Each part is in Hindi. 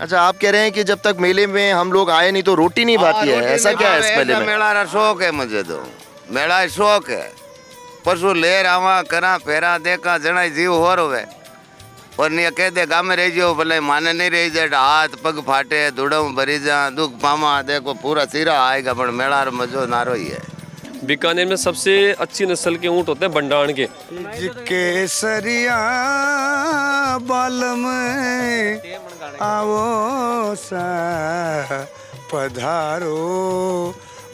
अच्छा, आप कह रहे हैं कि जब तक मेले में हम लोग आए नहीं तो रोटी नहीं भाती है, ऐसा क्या है इस मेले में? मेला रा शौक है मुझे तो, मेला शौक है। पशु लेर आवा करा फेरा देखा जना जीव होर होवे और नहीं कह दे गाँव में रह जाओ भले माने नहीं रह जाए, हाथ पग फाटे धुड़म भरी जा दुख पामा देखो पूरा सिरा आएगा, पर मेला रो मजो नारो ही है। बीकानेर में सबसे अच्छी नस्ल के ऊँट होते हैं भंडारण के। केसरिया बाल में आओ सा पधारो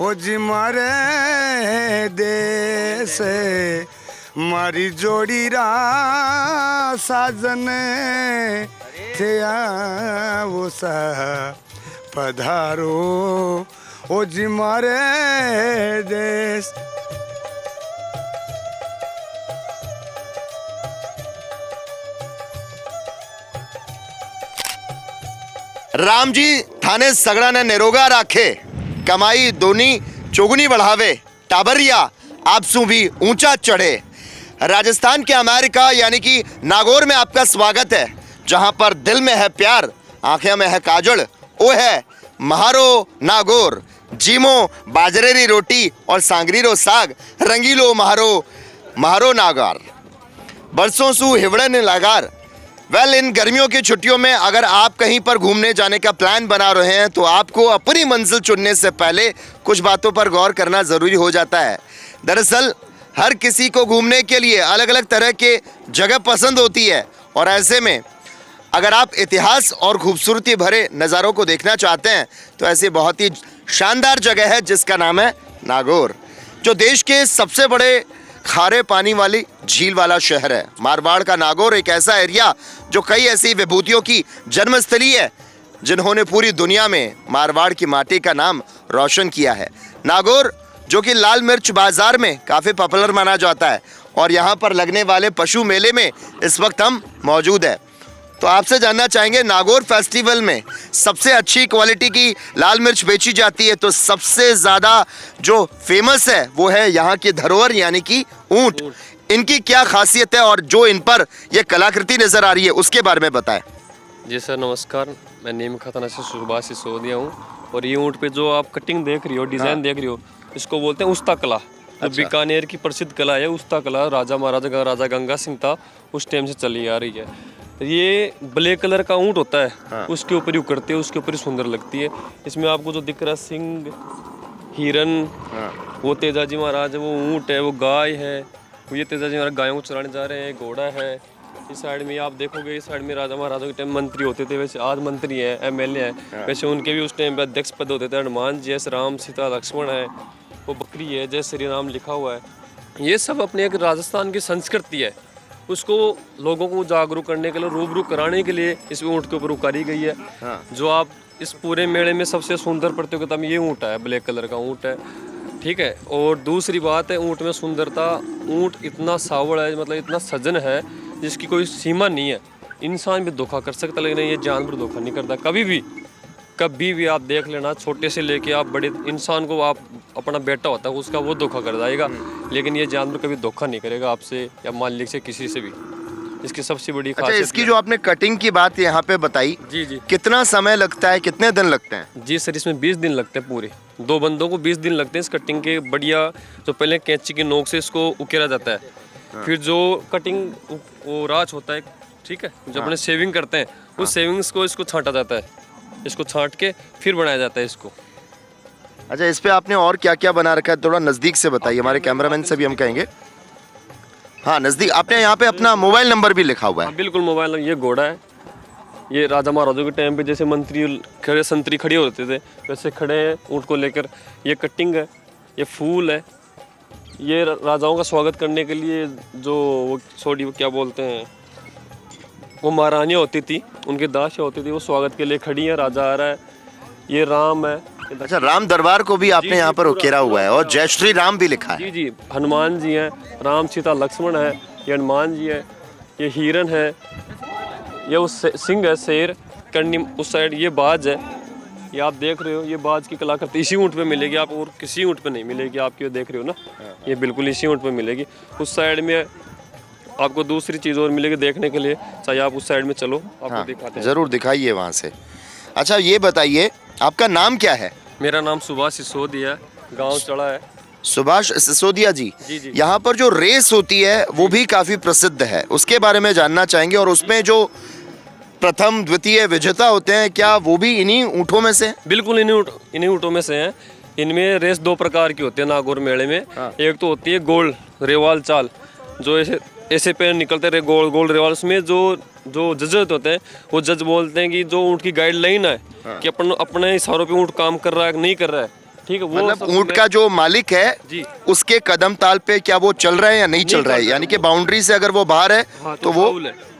ओ जी मारे देश मारी जोड़ी रा साजन थे आओ सा पधारो ओ जी मारे देश। राम जी थाने सगड़ा ने निरोगा राखे, कमाई दोनी चौगुनी बढ़ावे, टाबरिया आपसू भी ऊंचा चढ़े। राजस्थान के अमेरिका यानी कि नागौर में आपका स्वागत है, जहां पर दिल में है प्यार, आंखें में है काजल, वो है महारो नागौर। जीमो बाजरे री रोटी और सांगरी रो साग, रंगीलो महारो नागार, बरसों सू हिवड़न लगार। वेल, इन गर्मियों की छुट्टियों में अगर आप कहीं पर घूमने जाने का प्लान बना रहे हैं तो आपको अपनी मंजिल चुनने से पहले कुछ बातों पर गौर करना ज़रूरी हो जाता है। दरअसल हर किसी को घूमने के लिए अलग अलग तरह के जगह पसंद होती है, और ऐसे में अगर आप इतिहास और खूबसूरती भरे नज़ारों को देखना चाहते हैं तो ऐसी बहुत ही शानदार जगह है जिसका नाम है नागौर, जो देश के सबसे बड़े खारे पानी वाली झील वाला शहर है। मारवाड़ का नागौर एक ऐसा एरिया जो कई ऐसी विभूतियों की जन्मस्थली है जिन्होंने पूरी दुनिया में मारवाड़ की माटी का नाम रोशन किया है। नागौर जो कि लाल मिर्च बाजार में काफ़ी पॉपुलर माना जाता है, और यहाँ पर लगने वाले पशु मेले में इस वक्त हम मौजूद है। तो आपसे जानना चाहेंगे, नागौर फेस्टिवल में सबसे अच्छी क्वालिटी की लाल मिर्च बेची जाती है, तो सबसे ज़्यादा जो फेमस है वो है यहाँ की धरोहर यानी कि ऊँट। इनकी क्या खासियत है और जो इन पर ये कलाकृति नज़र आ रही है उसके बारे में बताएं। जी सर नमस्कार, मैं नीम खतना से सुभाष सिसोदिया हूँ, और ये ऊँट पे जो आप कटिंग देख रही हो, डिज़ाइन देख रही हो, इसको बोलते हैं उस्ता कला। जो बीकानेर की प्रसिद्ध कला है उस्ता कला, राजा महाराजा राजा गंगा सिंह था उस टाइम से चली आ रही है। ये ब्लैक कलर का ऊँट होता है, उसके ऊपर ही उकड़ती है, उसके ऊपर ही सुंदर लगती है। इसमें आपको जो दिख रहा है सिंह, हिरन, वो तेजाजी महाराज है, वो ऊँट है, वो गाय है, ये तेजाजी महाराज गायों को चराने जा रहे हैं, घोड़ा है। इस साइड में आप देखोगे, इस साइड में राजा महाराजा के टाइम मंत्री होते थे, वैसे आज मंत्री हैं, एमएलए हैं, वैसे उनके भी उस टाइम पे अध्यक्ष पद होते थे। हनुमान जी है, राम सीता लक्ष्मण है, वो बकरी है, जय श्री राम लिखा हुआ है। ये सब अपने एक राजस्थान की संस्कृति है, उसको लोगों को जागरूक करने के लिए, रूबरू कराने के लिए इस ऊँट के ऊपर उकारी गई है। जो आप इस पूरे मेले में सबसे सुंदर प्रतियोगिता में ये ऊँट है, ब्लैक कलर का ऊँट है, ठीक है। और दूसरी बात है ऊँट में सुंदरता, ऊँट इतना सावड़ है, मतलब इतना सजन है जिसकी कोई सीमा नहीं है। इंसान भी धोखा कर सकता, लेकिन ये जानवर धोखा नहीं करता कभी भी। आप देख लेना, छोटे से लेके आप बड़े इंसान को, आप अपना बेटा होता है उसका, वो धोखा कर जाएगा, लेकिन ये जानवर कभी धोखा नहीं करेगा आपसे या मालिक से, किसी से भी। इसकी सबसे बड़ी खासियत। अच्छा, इसकी जो आपने कटिंग की बात यहाँ पे बताई, जी, कितना समय लगता है, कितने दिन लगते हैं? जी सर, इसमें 20 दिन लगते हैं, पूरे 2 बंदों को 20 दिन लगते हैं इस कटिंग के। बढ़िया, जो पहले कैंची की नोक से इसको उकेरा जाता है, फिर जो कटिंग वो राच होता है, ठीक है, जो अपने सेविंग करते हैं, उस सेविंग्स को इसको छांटा जाता है, इसको छांट के फिर बनाया जाता है इसको। अच्छा, इस पे आपने और क्या क्या बना रखा है, थोड़ा नज़दीक से बताइए, हमारे कैमरामैन से भी हम कहेंगे। हाँ, नज़दीक। आपने यहाँ पे अपना मोबाइल नंबर भी लिखा हुआ है। बिल्कुल, मोबाइल। ये घोड़ा है, ये राजा महाराजों के टाइम पे जैसे मंत्री संतरी खड़े होते थे वैसे खड़े हैं ऊँट को लेकर। ये कटिंग है, ये फूल है, ये राजाओं का स्वागत करने के लिए जो वो वो क्या बोलते हैं, वो महारानियाँ होती थी, उनके दासियाँ होती थी, वो स्वागत के लिए खड़ी हैं। राजा आ रहा है, ये राम है। अच्छा, राम दरबार को भी आपने यहाँ पर उकेरा हुआ है, और जय श्री राम भी लिखा है। जी, हनुमान जी हैं, राम सीता लक्ष्मण है, ये हनुमान जी है, ये हिरन है, ये वो सिंह है, शेर, करनी उस साइड, ये बाज है, ये आप देख रहे हो। ये बाज की कलाकृति इसी ऊँट पे मिलेगी, आप और किसी ऊँट पे नहीं मिलेगी। आप ये देख रहे हो ना, ये बिल्कुल इसी ऊँट पे मिलेगी। उस साइड में आपको दूसरी चीज़ और मिलेगी देखने के लिए, चाहे आप उस साइड में चलो, आपको दिखाते हैं। ज़रूर दिखाइए वहाँ से। अच्छा ये बताइए आपका नाम क्या है? मेरा नाम सुभाष सिसोदिया है, गांव चढ़ा है। सुभाष सिसोदिया जी। जी। यहाँ पर जो रेस होती है वो भी काफी प्रसिद्ध है, उसके बारे में जानना चाहेंगे। और उसमें जो प्रथम द्वितीय विजेता होते हैं, क्या वो भी इन्हीं ऊँटों में से हैं? बिल्कुल इन्हीं ऊँटों में से हैं। इनमें रेस 2 प्रकार की होती है नागौर मेले में। एक तो होती है गोल रेवाल चाल, जो ऐसे पैर निकलते रहे गोल गोल रेवाल। उसमें जो जज होते हैं वो जज बोलते हैं कि जो ऊँट की गाइडलाइन है कि अपने इशारों पे ऊँट काम कर रहा है नहीं कर रहा है, ठीक है। वो मतलब ऊँट का जो मालिक है जी, उसके कदम ताल पे क्या वो चल रहा है या नहीं चल रहा है, यानी कि बाउंड्री से अगर वो बाहर है तो वो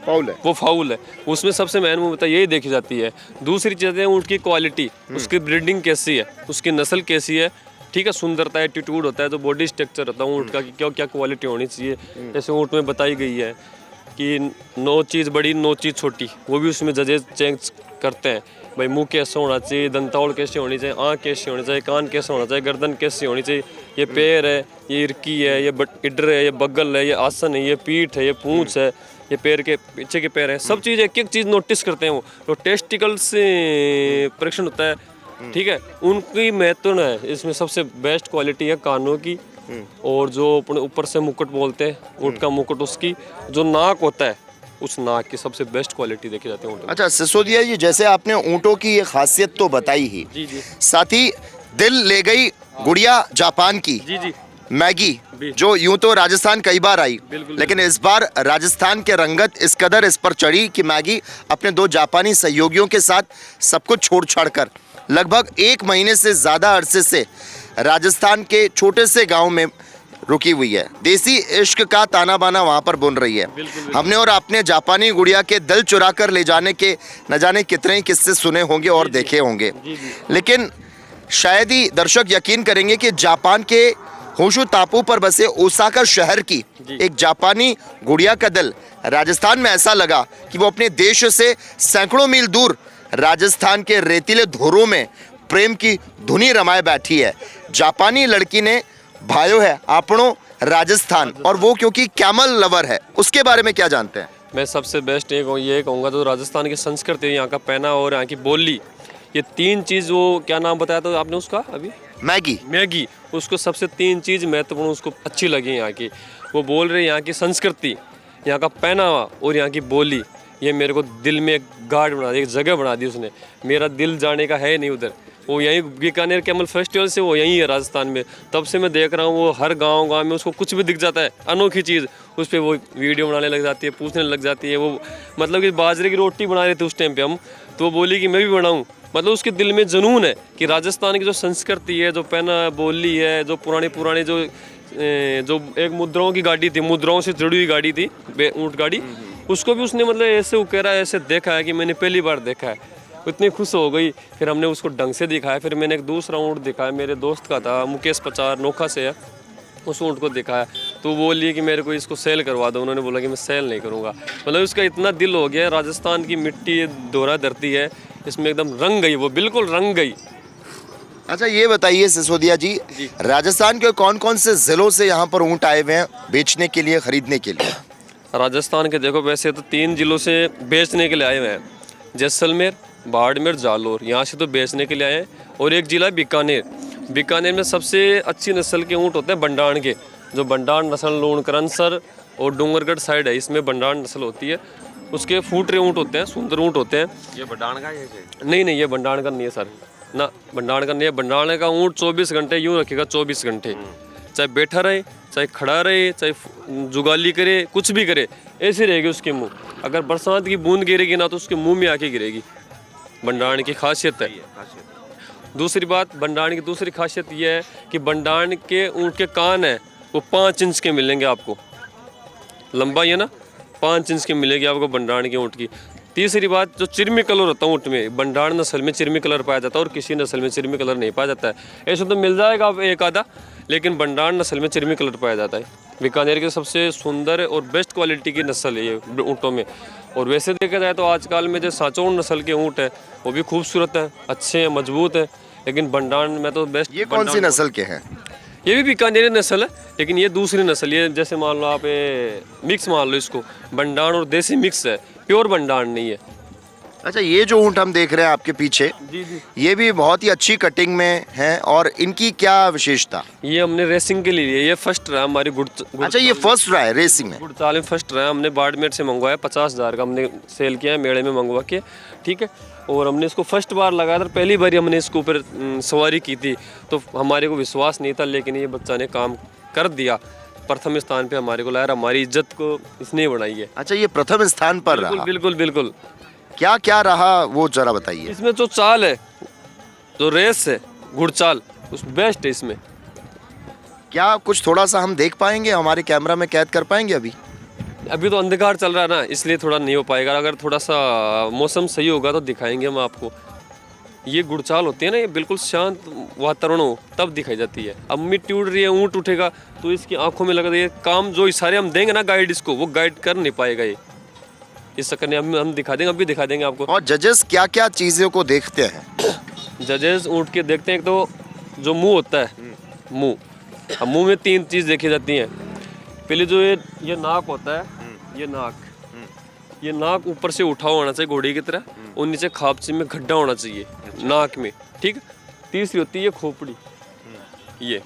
फाउल है। वो फाउल है। उसमें सबसे मेन मुद्दा यही देखी जाती है। दूसरी चीज़ें ऊँट की क्वालिटी, उसकी ब्रीडिंग कैसी है, उसकी नस्ल कैसी है, ठीक है। सुंदरता, एटीट्यूड होता है, जो बॉडी स्ट्रक्चर होता है ऊँट का, कि क्या क्वालिटी होनी चाहिए। जैसे ऊँट में बताई गई है कि 9 चीज़ बड़ी 9 चीज़ छोटी, वो भी उसमें जजेस चेंज करते हैं। भाई मुंह कैसे होना चाहिए, दंतावल कैसे होनी चाहिए, आँख कैसे होनी चाहिए, कान कैसे होना चाहिए, गर्दन कैसे होनी चाहिए, ये पैर है, ये इरकी है, ये इडर है, ये बगल है, ये आसन है, ये पीठ है, ये पूंछ है, ये पैर के पीछे के पैर है। सब चीज़ एक एक चीज़ नोटिस करते हैं वो। तो टेस्टिकल से परीक्षण होता है, ठीक है। उनकी महत्व है इसमें सबसे बेस्ट क्वालिटी है कानों की, और जो अपने ऊपर से मुकुट बोलते हैं ऊँट का मुकुट, उसकी जो नाक होता है उस नाक की सबसे बेस्ट क्वालिटी देखी जाती है ऊँट में। अच्छा सिसोदिया जी, जैसे आपने ऊँटों की ये खासियत तो बताई ही, जी जी साथ ही दिल ले गई गुड़िया जापान की जी जी मैगी, जो यूं तो राजस्थान कई बार आई, लेकिन इस बार राजस्थान के रंगत इस कदर इस पर चढ़ी कि मैगी अपने 2 जापानी सहयोगियों के साथ सब कुछ छोड़ छाड़ कर लगभग 1 महीने से ज़्यादा अरसे से राजस्थान के छोटे से गांव में रुकी हुई है। देसी इश्क का ताना बाना वहाँ पर बुन रही है। हमने और आपने जापानी गुड़िया के दिल चुरा कर ले जाने के न जाने कितने ही किस्से सुने होंगे और देखे होंगे, लेकिन शायद ही दर्शक यकीन करेंगे कि जापान के होशु टापू पर बसे ओसाका शहर की एक जापानी गुड़िया का दिल राजस्थान में ऐसा लगा कि वो अपने देश से सैकड़ों मील दूर राजस्थान के रेतीले धोरों में प्रेम की धुनी रमाए बैठी है। जापानी लड़की ने भायो है आपनों राजस्थान, और वो क्योंकि कैमल लवर है। उसके बारे में क्या जानते हैं? मैं सबसे बेस्ट ये कहूँगा, जो राजस्थान की संस्कृति है, यहाँ का पहना और यहाँ की बोली, ये 3 चीज़। वो क्या नाम बताया था आपने उसका अभी? मैगी। उसको सबसे 3 चीज़ महत्वपूर्ण उसको अच्छी लगी यहाँ की। वो बोल रहे यहाँ की संस्कृति, यहाँ का पहनावा और यहाँ की बोली, ये मेरे को दिल में एक गार्ड बना दी, एक जगह बना दी उसने। मेरा दिल जाने का है नहीं उधर। वो यहीं बीकानेर कैमल फेस्टिवल से वो यहीं है राजस्थान में। तब से मैं देख रहा हूँ वो हर गांव में उसको कुछ भी दिख जाता है अनोखी चीज़, उस पर वो वीडियो बनाने लग जाती है, पूछने लग जाती है। वो मतलब कि बाजरे की रोटी बना रहे थे उस टाइम पे हम, तो वो बोली कि मैं भी बनाऊँ। मतलब उसके दिल में जुनून है कि राजस्थान की जो संस्कृति है, जो पहना बोली है, जो पुरानी जो एक मुद्राओं की गाड़ी थी, मुद्राओं से जुड़ी हुई गाड़ी थी, ऊँट गाड़ी, उसको भी उसने मतलब ऐसे उकेरा, ऐसे देखा है कि मैंने पहली बार देखा है। इतनी खुश हो गई। फिर हमने उसको ढंग से दिखाया। फिर मैंने एक दूसरा ऊँट दिखाया, मेरे दोस्त का था, मुकेश पचार नोखा से है, उस ऊँट को दिखाया। तो वो बोली कि मेरे को इसको सेल करवा दो। उन्होंने बोला कि मैं सेल नहीं करूँगा। मतलब उसका इतना दिल हो गया। राजस्थान की मिट्टी दोहरा धरती है, इसमें एकदम रंग गई, वो बिल्कुल रंग गई। अच्छा ये बताइए सिसोदिया जी, राजस्थान के कौन कौन से जिलों से यहाँ पर ऊँट आए हुए हैं बेचने के लिए, खरीदने के लिए? राजस्थान के देखो वैसे तो 3 जिलों से बेचने के लिए आए हुए हैं, जैसलमेर, बाड़मेर, जालोर, यहाँ से तो बेचने के लिए आए हैं। और एक जिला बीकानेर। बीकानेर में सबसे अच्छी नस्ल के ऊँट होते हैं बंडाण के, जो बंडाण नस्ल लूणकरनसर और डूंगरगढ़ साइड है, इसमें बंडाण नस्ल होती है। उसके फूटरे ऊँट होते हैं, सुंदर ऊँट होते हैं। ये बंडाण का है? नहीं, ये बंडाण का नहीं है सर, ना बंडाण का नहीं है। बंडाण का ऊँट 24 घंटे यूँ रखेगा, 24 घंटे, चाहे बैठा रहे, चाहे खड़ा रहे, चाहे जुगाली करे, कुछ भी करे, ऐसी रहेगी उसके मुंह। अगर बरसात की बूंद गिरेगी ना तो उसके मुंह में आके गिरेगी। बंडाण की खासियत है। दूसरी बात, बंडाण की दूसरी खासियत यह है कि बंडाण के ऊँट के कान है वो 5 इंच के मिलेंगे आपको, लंबाई है ना 5 इंच की मिलेगी आपको बंडाण के ऊँट की। तीसरी बात, जो चिरमी कलर होता है ऊँट में, बंडाण नस्ल में चिरमी कलर पाया जाता है और किसी नस्ल में चिरमी कलर नहीं पाया जाता है। ऐसे तो मिल जाएगा आप एक आधा, लेकिन बंडाण नस्ल में चिरमी कलर पाया जाता है। बीकानेर के सबसे सुंदर और बेस्ट क्वालिटी की नस्ल है ये ऊँटों में। और वैसे देखा जाए तो आजकल में जो सांचौर नस्ल के ऊँट है वो भी खूबसूरत है, अच्छे हैं, मजबूत है, लेकिन बंडाण में तो बेस्ट। ये कौन सी नस्ल के हैं? ये भी बीकानेरी नस्ल है, लेकिन ये दूसरी नस्ल। ये जैसे मान लो आप मिक्स मान लो इसको, बंडाण और देसी मिक्स है, प्योर बंडाण नहीं है। अच्छा, ये जो ऊँट हम देख रहे हैं आपके पीछे, जी जी, ये भी बहुत ही अच्छी कटिंग में है, और इनकी क्या विशेषता? ये हमने रेसिंग के लिए लिए, ये फर्स्ट रहा हमारी अच्छा, ये फर्स्ट रहा है रेसिंग में? गुड़चाल में फर्स्ट रहा, हमने बाड़मेर से मंगवाया, 50,000 का हमने सेल किया है मेले में मंगवा के, ठीक है। और हमने इसको फर्स्ट बार लगाया था, पहली बार हमने इसके ऊपर सवारी की थी, तो हमारे को विश्वास नहीं था, लेकिन ये बच्चा ने काम कर दिया, प्रथम स्थान पे हमारे को लाया, हमारी इज्जत को इसने बढ़ाई है। अच्छा, ये प्रथम स्थान पर बिल्कुल रहा। बिल्कुल बिल्कुल। क्या क्या रहा वो जरा बताइए। इसमें जो चाल है, जो रेस है, घुड़चाल, उस बेस्ट है इसमें। क्या कुछ थोड़ा सा हम देख पाएंगे, हमारे कैमरा में कैद कर पाएंगे अभी? अभी तो अंधकार चल रहा है ना, इसलिए थोड़ा नहीं हो पाएगा, अगर थोड़ा सा मौसम सही होगा तो दिखाएंगे हम आपको। ये गुड़चाल होती है ना, ये बिल्कुल शांत वातावरण हो तब दिखाई जाती है। अब मिट्टी उड़ रही है, ऊँट उठेगा तो इसकी आंखों में लगा ये काम, जो इशारे हम देंगे ना गाइड इसको, वो गाइड कर नहीं पाएगा ये, इस चक्कर में हम दिखा देंगे, अभी दिखा देंगे आपको। और जजेस क्या क्या चीज़ों को देखते हैं? जजेस ऊँट के देखते हैं, एक तो जो मुंह होता है, मुंह, अब मुंह में 3 चीज़ देखी जाती हैं। पहले जो ये नाक होता है, ये नाक ऊपर से उठा होना चाहिए घोड़ी की तरह, और नीचे खापची में गड्ढा होना चाहिए नाक में, ठीक। तीसरी होती है ये खोपड़ी, ये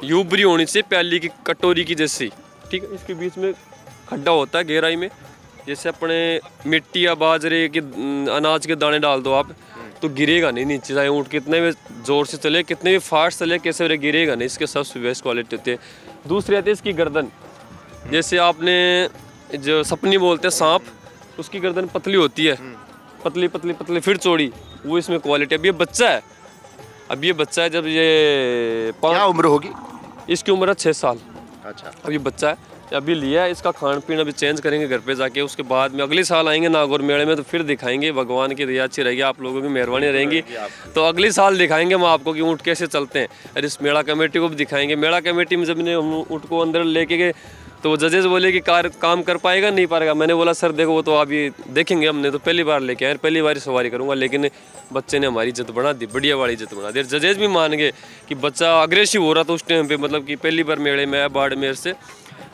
यूबरी होनी चाहिए प्याली की कटोरी की जैसी, ठीक है। इसके बीच में खड्डा होता है गहराई में, जैसे अपने मिट्टी या बाजरे के अनाज के दाने डाल दो आप, तो गिरेगा नहीं नीचे, चाहे ऊँट कितने भी जोर से चले, कितने भी फास्ट चले, कैसे भी गिरेगा नहीं, इसके सबसे बेस्ट क्वालिटी होती है। दूसरी आती है इसकी गर्दन, जैसे आपने जो सपनी बोलते हैं सांप, उसकी गर्दन पतली होती है, पतली पतली पतली फिर चौड़ी, वो इसमें क्वालिटी। अब ये बच्चा है, जब ये क्या उम्र होगी? इसकी उम्र है 6 साल। अच्छा, अब ये बच्चा है, अभी लिया है, इसका खान पीन अभी चेंज करेंगे घर पे जाके, उसके बाद में अगले साल आएंगे नागौर मेले में, तो फिर दिखाएंगे। भगवान की दया अच्छी रहेगी, आप लोगों की मेहरबानी रहेगी, तो अगले साल दिखाएंगे हम आपको कि ऊँट कैसे चलते हैं, और इस मेला कमेटी को भी दिखाएंगे। मेला कमेटी में जब हम ऊँट को अंदर लेके गए तो वो जजेस बोले कि काम कर पाएगा नहीं पाएगा। मैंने बोला सर देखो वो तो अभी देखेंगे, हमने तो पहली बार लेके आए, पहली बार ही सवारी करूँगा, लेकिन बच्चे ने हमारी इज्जत बढ़ा दी, बढ़िया वाली इज्जत बढ़ा दी। जजेस भी मान गए कि बच्चा अग्रेसिव हो रहा था उस टाइम पे, मतलब कि पहली बार मेले में आया बाड़मेर से,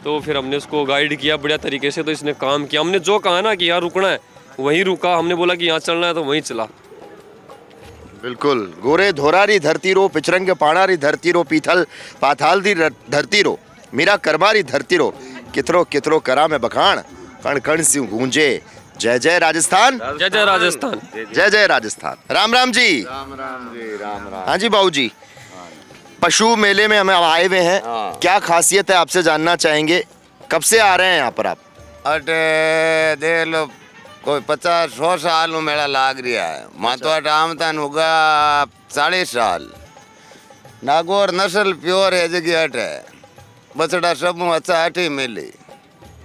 तो फिर हमने उसको गाइड किया बढ़िया तरीके से, तो इसने काम किया। हमने जो कहा ना कि यहाँ रुकना है वहीं रुका, हमने बोला कि यहाँ चलना है तो वहीं चला। बिल्कुल। गोरे धोरारी धरती रो, पिचरंग पाणारी धरती रो, पीथल पाथाल दी धरती रो, मीरा करमारी धरती रो, कितरो कितरो करा में बखान, कण कण सी गूंजे, जय जय राजस्थान, जय जय राजस्थान, जय जय राजस्थान। राम राम जी। राम राम जी, राम राम। हाँ जी बाबू जी, पशु मेले में हम आए हुए हैं, क्या खासियत है आपसे जानना चाहेंगे, कब से आ रहे हैं यहाँ पर आप? अटे देख लो कोई 50-100 साल में मेला लाग रहा है, मातो आमतन होगा 40 साल। नागौर नस्ल प्योर है जगह अटे, बछड़ा सब अच्छा अट ही मिली,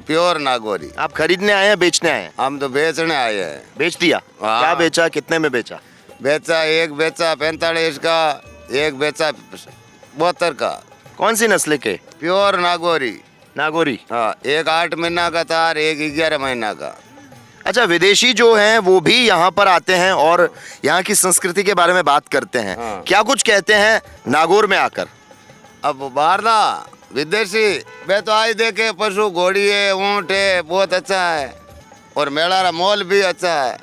प्योर नागौरी। आप खरीदने आए हैं बेचने आए हैं? हम तो बेचने आए हैं। बेच दिया? हाँ। क्या बेचा, कितने में बेचा? एक बेचा 45 का, एक बेचा 72 का। कौन सी नस्ल के? प्योर नागौरी। नागौरी। हाँ, एक 8 महीना का था और एक 11 महीना का। अच्छा, विदेशी जो हैं वो भी यहाँ पर आते हैं और यहाँ की संस्कृति के बारे में बात करते हैं, हाँ। क्या कुछ कहते हैं नागौर में आकर? अब बाहर ना विदेशी वे तो आज देखे पशु, घोड़ी है, ऊँट है, बहुत अच्छा है, और मेला का मॉल भी अच्छा है।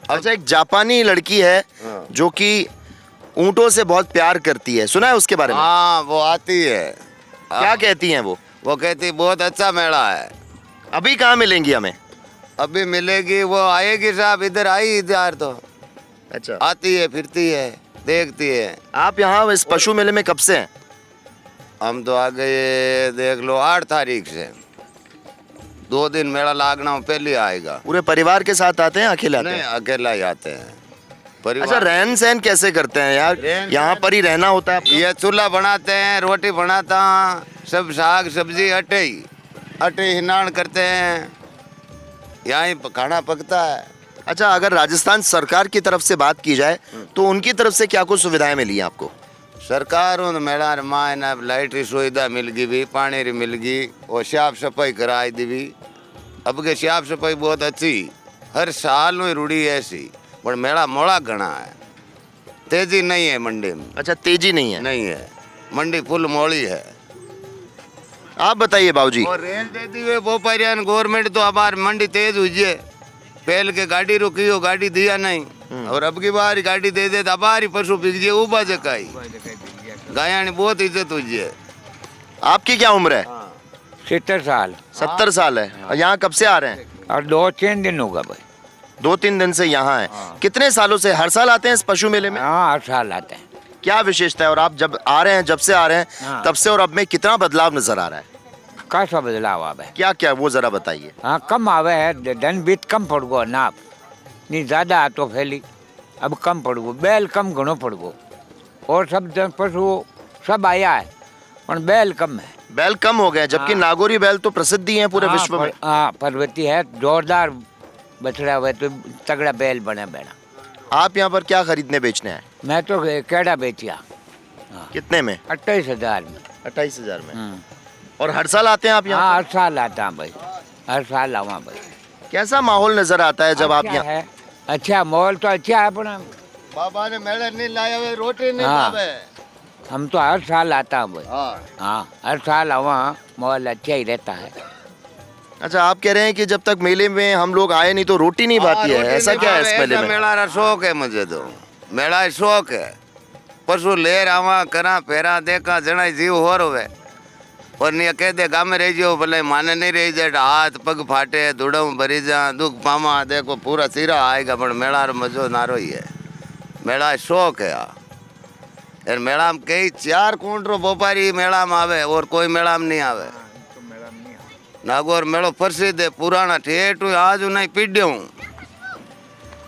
अच्छा, एक जापानी लड़की है हाँ। जो कि ऊँटों से बहुत प्यार करती है, सुना है उसके बारे में? हाँ, वो आती है। क्या कहती हैं वो? वो कहती बहुत अच्छा मेला है। अभी कहाँ मिलेंगी हमें? अभी मिलेगी, वो आएगी साहब, इधर आई इधर तो अच्छा, आती है, फिरती है, देखती है। आप यहाँ इस पशु मेले में कब से हैं? हम तो आ गए देख लो 8 तारीख से, 2 दिन मेला लागना पहले आएगा। पूरे परिवार के साथ आते हैं, अकेले आते नहीं, हैं? अकेला ही आते हैं। अच्छा, परिवार रहन सहन कैसे करते हैं यार? रहन-सहन- यहाँ पर ही रहना होता है आपको? ये चूल्हा बनाते हैं, रोटी बनाता हूँ, सब साग सब्जी अटे ही हिनान करते हैं, यहाँ ही खाना पकता है। अच्छा, अगर राजस्थान सरकार की तरफ से बात की जाए तो उनकी तरफ से क्या कुछ सुविधाएं मिली हैं आपको? सरकार मेला माँ ना लाइट की सुविधा मिल गई भी, पानी री मिल गई, और साफ सफाई कराई दी भी। अब के साफ सफाई बहुत अच्छी, हर साल में रूढ़ी ऐसी, पर मेला मोड़ा घना है, तेजी नहीं है मंडी में। अच्छा, तेजी नहीं है? नहीं है, मंडी फुल मोड़ी है। आप बताइए बाबूजी। और रेल दे दी हुए व्यापारियों गवर्नमेंट तो हमारी मंडी तेज हुई है, पहल के गाड़ी रुकी हो, गाड़ी दिया नहीं, और अब की बार गाड़ी दे दे तो बारी पशु बिक जाए उबा जकाई। गाया ने बहुत इज्जत हुई है। आपकी क्या उम्र है? 70 साल 70 साल है। और यहाँ कब से आ रहे हैं? और 2-3 दिन होगा भाई। 2-3 दिन से यहाँ हैं। कितने सालों से हर साल आते हैं इस पशु मेले में? हाँ, हर साल आते हैं। क्या विशेषता है? और आप जब आ रहे हैं, जब से आ रहे हैं हाँ। तब से और अब में कितना बदलाव नजर आ रहा है? कैसा बदलाव आवे? क्या क्या वो जरा बताइए। हाँ, कम आवे है, धन बीत कम पड़ गो, नाप नहीं ज्यादा तो फैली, अब कम पड़ गो, बैल कम घणो पड़ गो, और सब पशु सब आया है, पर बैल कम है। बैल कम हो गए, जबकि हाँ। नागौरी बैल तो प्रसिद्ध ही है पूरे विश्व में। हाँ, पर्वती है, जोरदार बछड़ा हुए तो तगड़ा बैल बने बैठा। आप यहाँ पर क्या खरीदने बेचने आए? मैं तो केड़ा बेचिया कितने में? 28,000 में। 28,000 में। और हर साल आते हैं आप यहाँ? हाँ, हर साल आता हूँ भाई, हर साल आवा भाई। कैसा माहौल नजर आता है जब आप अच्छा यहाँ? है, अच्छा माहौल तो अच्छा है, पर बाबा ने मेले नहीं लाया हुए, रोटी नहीं हाँ। खावे। हम तो हर साल आता हूँ भाई। हाँ। हाँ, हर साल आवा, माहौल अच्छा ही रहता है। अच्छा, आप कह रहे हैं कि जब तक मेले में हम लोग आए नहीं तो रोटी नहीं भाती है, ऐसा क्या है इस मेले में? मेला रा शौक है मुझे तो, मेला शौक है। पशु ले आवा करा पेरा देखा जना जीव हो रहे, और नहीं कह दे गाँव में रह जाओ भले माने नहीं रही जाए, हाथ पग फाटे, दुड़म भरी जा, दुख पामा, देखो पूरा सिरा आएगा, पर मेला रो मजो नारो ही है। मेला शौक है यार। मेला में कई 4 कुंटरो व्यापारी मेला में आवे और कोई मेला में नहीं आवे। नागौर मेलो प्रसिद्ध है, पुराना ठेठ आज नहीं पीढ़ियों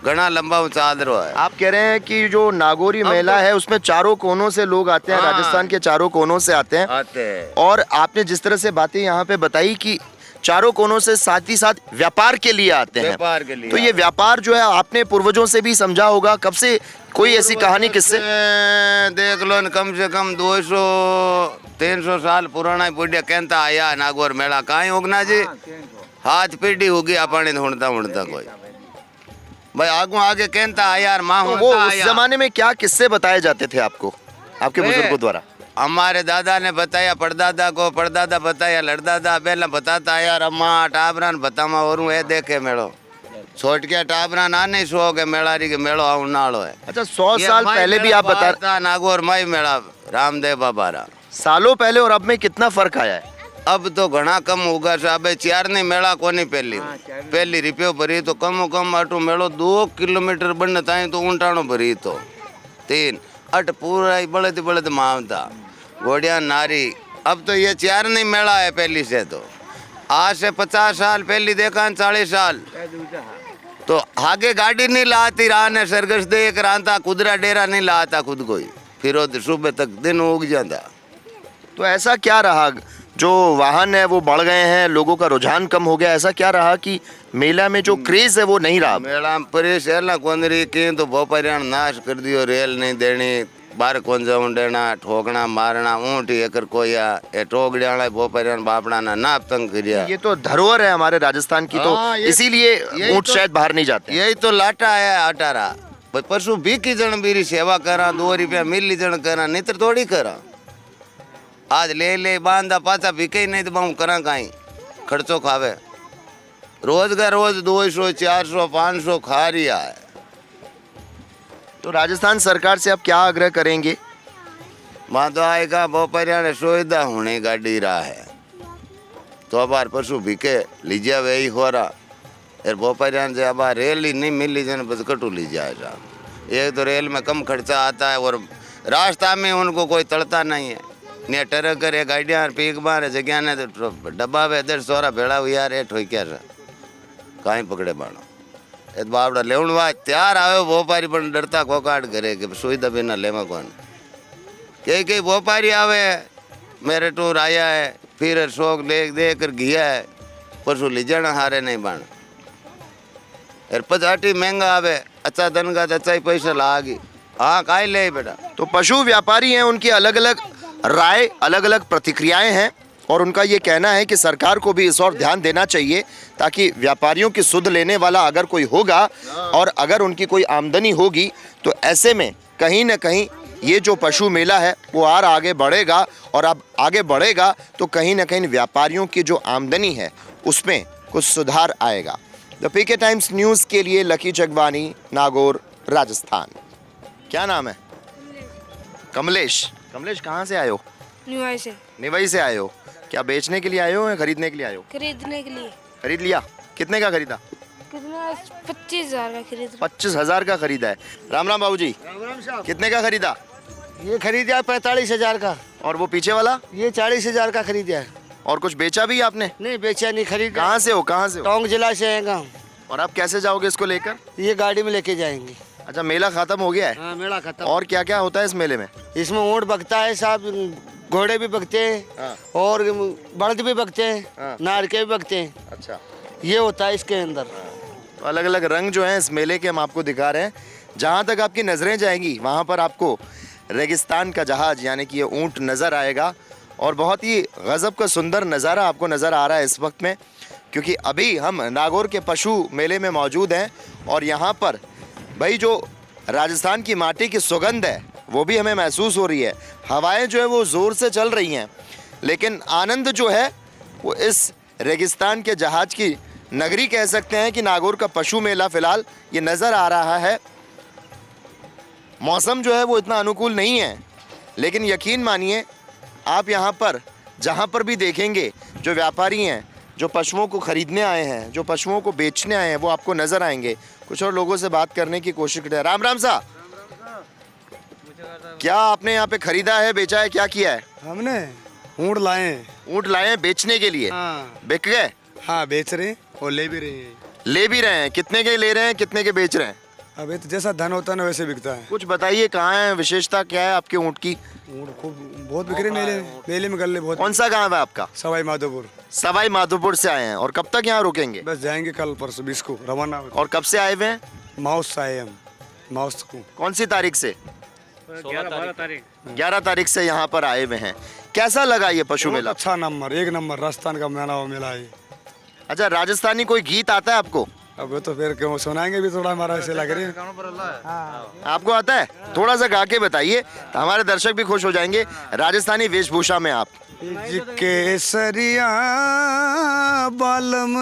घना लंबा चाल रहा है। आप कह रहे हैं कि जो नागौरी मेला है उसमें चारों कोनों से लोग आते हैं, हाँ। राजस्थान के चारों कोनों से आते हैं। आते हैं। और आपने जिस तरह से बातें यहाँ पे बताई कि चारों कोनों से साथ ही साथ व्यापार के लिए आते हैं, व्यापार के लिए तो ये व्यापार जो है आपने पूर्वजों से भी समझा होगा। कब से कोई ऐसी कहानी किससे? देख लो न, कम से कम 200-300 साल पुराना बुढ़िया कहता आया नागौर मेला कहीं उगना जी, हाथ पीढ़ी होगी अपने ढूंढता ढूंढता कोई भाई आगू आगे कहता आया माँ तो वो उस जमाने में क्या किस्से बताए जाते थे आपको, आपके बुजुर्गों द्वारा? हमारे दादा ने बताया, परदादा को परदादा बताया, लड़दादा पहले बताता यार अम्मा टाबरान बतामा और ए देखे मेड़ो छोट के टाबरा ना नहीं सो के मेलारी के मेड़ो आउ नालो है। अच्छा, 100 साल पहले भी आप बता, नागौर माई मेला रामदेव बाबा रा सालों पहले और अब में कितना फर्क आया है? अब तो घना कम होगा। अबे 4 नहीं मेला कोनी पहली रिपियो भरी तो कम आटू मेलो 2 किलोमीटर बनने ताई तो ऊंटाणो भरी तो 3 अट पूरा ही बड़े मावता घोड़िया नारी। अब तो ये 4 नहीं मेला है पहली से, तो आज से 50 साल पहली देखा 40 साल तो आगे गाड़ी नहीं लाती राह ने सरगस देख रहा खुदरा डेरा नहीं लाता खुद कोई, फिर सुबह तक दिन उग जाता। तो ऐसा क्या रहा, जो वाहन है वो बढ़ गए हैं, लोगों का रुझान कम हो गया, ऐसा क्या रहा कि मेला में जो क्रेज है वो नहीं रहा? मेला में परेश है कोंदरी की तो भोपारिया नाश कर दियो, रेल नहीं देनी, बार कौन जाऊं देना, ठोकना मारना, ऊँट एकर कोया ए टोगड़िया भोपारिया बापड़ा ना नाप तंग करिया। ये तो धरोहर है हमारे राजस्थान की, तो हाँ, इसीलिए ऊँट शायद बाहर नहीं जाते। यही तो लाटा है अटारा भाई, पशु भीखी जन मेरी सेवा करा, 2 रुपया मिली जन करा, नहीं तो थोड़ी करा। आज ले बांधा पाचा भीखे नहीं तो बहु करा कहीं खर्चो खावे, रोज का रोज 200 400 500 खा रिया है। तो राजस्थान सरकार से आप क्या आग्रह करेंगे? माँ तो आएगा भोपारिया ने सुविधा होने गाड़ी रहा है, तो अब पशु भीखे लीजिए वही हो रहा यार। भोपारिया से अब रेल ही नहीं मिली जन बस कटू ली जाएगा। एक तो रेल में कम खर्चा आता है और रास्ता में उनको कोई तड़ता नहीं है। ने टरक करे गाड़ियाँ पीक बार जगह ने तो डब्बा में 150 भेड़ा हुआ रे ठोक्या कहीं पकड़े बाणो ए बापड़ा लेवणवा त्यार आवे भोपारी पण डरता कोकाट करे कि सुविधा बिना लेवा कौन। कई भोपारी आवे मेरे टूर आया है, फिर शौक दे कर गया है, पशु लीजण हारे नहीं बाण यार। पचाटी महंगा आवे, अच्छा धन का अच्छा ही पैसा लागी, हाँ काई ले बेटा। तो पशु व्यापारी हैं, उनकी अलग अलग राय, अलग अलग प्रतिक्रियाएं हैं, और उनका ये कहना है कि सरकार को भी इस और ध्यान देना चाहिए ताकि व्यापारियों की सुध लेने वाला अगर कोई होगा और अगर उनकी कोई आमदनी होगी तो ऐसे में कहीं ना कहीं ये जो पशु मेला है वो और आगे बढ़ेगा, और अब आगे बढ़ेगा तो कहीं ना कहीं व्यापारियों की जो आमदनी है उसमें कुछ सुधार आएगा। द पीके टाइम्स न्यूज़ के लिए लकी जगवानी, नागौर, राजस्थान। क्या नाम है? कमलेश। कमलेश कहाँ से आए हो? निवाई से निवई से आए हो। क्या बेचने के लिए आए हो या खरीदने के लिए आए हो? खरीदने के लिए। खरीद लिया? कितने का खरीदा? कितना? 25,000 का खरीद। 25,000 का खरीदा है। राम राम बाबूजी। कितने का खरीदा? ये खरीदा 45,000 का, और वो पीछे वाला? ये 40,000 का खरीदा है। और कुछ बेचा भी आपने? नहीं बेचा, नहीं खरीदा। कहाँ से हो? कहाँ से हो? टोंक जिला से है गाँव। और आप कैसे जाओगे इसको लेकर? ये गाड़ी में लेके जाएंगे। अच्छा, मेला खत्म हो गया है। हाँ, मेला खत्म। और क्या क्या होता है इस मेले में? इसमें ऊँट बकता है साहब, घोड़े भी बकते हैं हाँ। और बड़द भी बकते हाँ। हैं, नारके भी बकते हैं। अच्छा, ये होता है इसके अंदर। तो अलग अलग रंग जो हैं इस मेले के हम आपको दिखा रहे हैं। जहाँ तक आपकी नज़रें जाएंगी वहाँ पर आपको रेगिस्तान का जहाज यानी कि ये ऊँट नज़र आएगा। और बहुत ही गज़ब का सुंदर नज़ारा आपको नज़र आ रहा है इस वक्त में, क्योंकि अभी हम नागौर के पशु मेले में मौजूद हैं। और यहाँ पर भाई जो राजस्थान की माटी की सुगंध है वो भी हमें महसूस हो रही है। हवाएं जो है वो ज़ोर से चल रही हैं, लेकिन आनंद जो है वो इस रेगिस्तान के जहाज की नगरी कह सकते हैं कि नागौर का पशु मेला फ़िलहाल ये नज़र आ रहा है। मौसम जो है वो इतना अनुकूल नहीं है, लेकिन यकीन मानिए आप यहाँ पर जहाँ पर भी देखेंगे जो व्यापारी हैं, जो पशुओं को ख़रीदने आए हैं, जो पशुओं को बेचने आए हैं, वो आपको नज़र आएंगे। कुछ और लोगों से बात करने की कोशिश करते हैं। राम राम साहब, क्या आपने यहाँ पे खरीदा है, बेचा है, क्या किया है? हमने ऊँट लाए हैं। ऊँट लाए हैं बेचने के लिए? हाँ बिक गए? हाँ, बेच रहे हैं और ले भी रहे हैं। ले भी रहे हैं? कितने के ले रहे हैं, कितने के बेच रहे हैं? अब ये तो जैसा धन होता है ना वैसे बिकता है। कुछ बताइए, कहाँ है, विशेषता क्या है आपके ऊँट की? ऊँट खूब बहुत बिक रहे मेले में गले बहुत। कौन सा गाँव है आपका? सवाई माधोपुर। सवाई माधोपुर से आए हैं। और कब तक यहाँ रुकेंगे? बस जाएंगे कल परसों 20 को रवाना। और कब से आए हुए हैं? माउस से आए हम, माउस को। कौन सी तारीख से? 11 तारीख से यहाँ पर आए हुए हैं। कैसा लगा ये पशु बहुत मेला? अच्छा नंबर, एक नंबर राजस्थान का मेला है। अच्छा, राजस्थानी कोई गीत आता है आपको? अब वो तो फिर क्यों सुनाएंगे भी, थोड़ा हमारा ऐसे लग रही है। आपको आता है? थोड़ा सा गा के बताइए तो हमारे दर्शक भी खुश हो जाएंगे। राजस्थानी वेशभूषा में आप। केसरिया बालम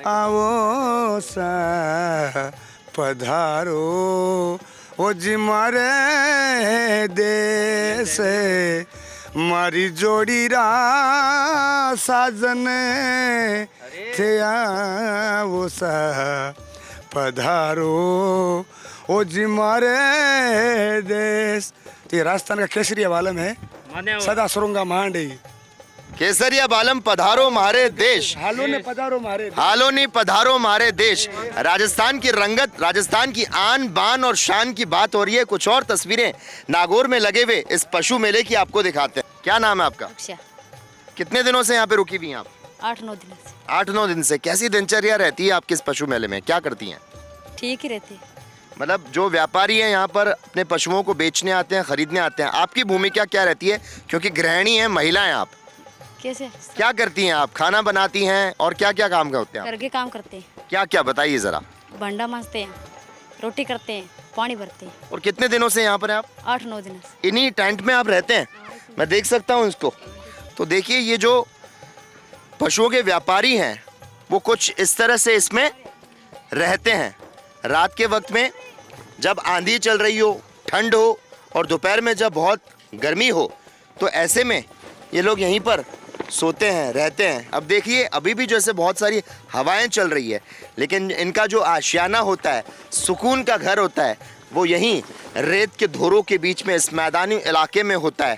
आओ सा पधारो ओ जी मारे देश मारी जोड़ी रा साजन थे वो सा पधारो ओ जी मारे देश। तो ये राजस्थान का केसरिया बालम है, सदा सुरंगा मांडी। केसरिया बालम पधारो मारे देश, हालो ने पधारो मारे। हालो नी पधारो मारे देश। राजस्थान की रंगत, राजस्थान की आन बान और शान की बात हो रही है। कुछ और तस्वीरें नागौर में लगे हुए इस पशु मेले की आपको दिखाते हैं। क्या नाम है आपका? अच्छा, कितने दिनों से यहाँ पे रुकी हुई हैं आप? 8-9 दिन से। 8-9 दिन से। कैसी दिनचर्या रहती है आपके इस पशु मेले में, क्या करती हैं? ठीक ही रहती। मतलब जो व्यापारी हैं यहाँ पर अपने पशुओं को बेचने आते हैं, खरीदने आते हैं, आपकी भूमिका क्या रहती है? क्योंकि गृहिणी हैं, महिला हैं आप, कैसे? क्या करती हैं आप? खाना बनाती हैं और क्या क्या काम करते हैं आप? घर के काम करते हैं, क्या क्या बताइए ज़रा। भांडा मांजते हैं, रोटी करते हैं, पानी भरते हैं। और कितने दिनों से यहाँ पर हैं आप? 8-9 दिन से। इन्हीं टेंट में आप रहते हैं? मैं देख सकता हूँ इसको। तो देखिए, ये जो पशुओं के व्यापारी हैं वो कुछ इस तरह से इसमें रहते हैं। रात के वक्त में जब आंधी चल रही हो, ठंड हो, और दोपहर में जब बहुत गर्मी हो, तो ऐसे में ये लोग यहीं पर सोते हैं, रहते हैं। अब देखिए, अभी भी जैसे बहुत सारी हवाएं चल रही है, लेकिन इनका जो आशियाना होता है, सुकून का घर होता है, वो यहीं रेत के धोरों के बीच में इस मैदानी इलाके में होता है।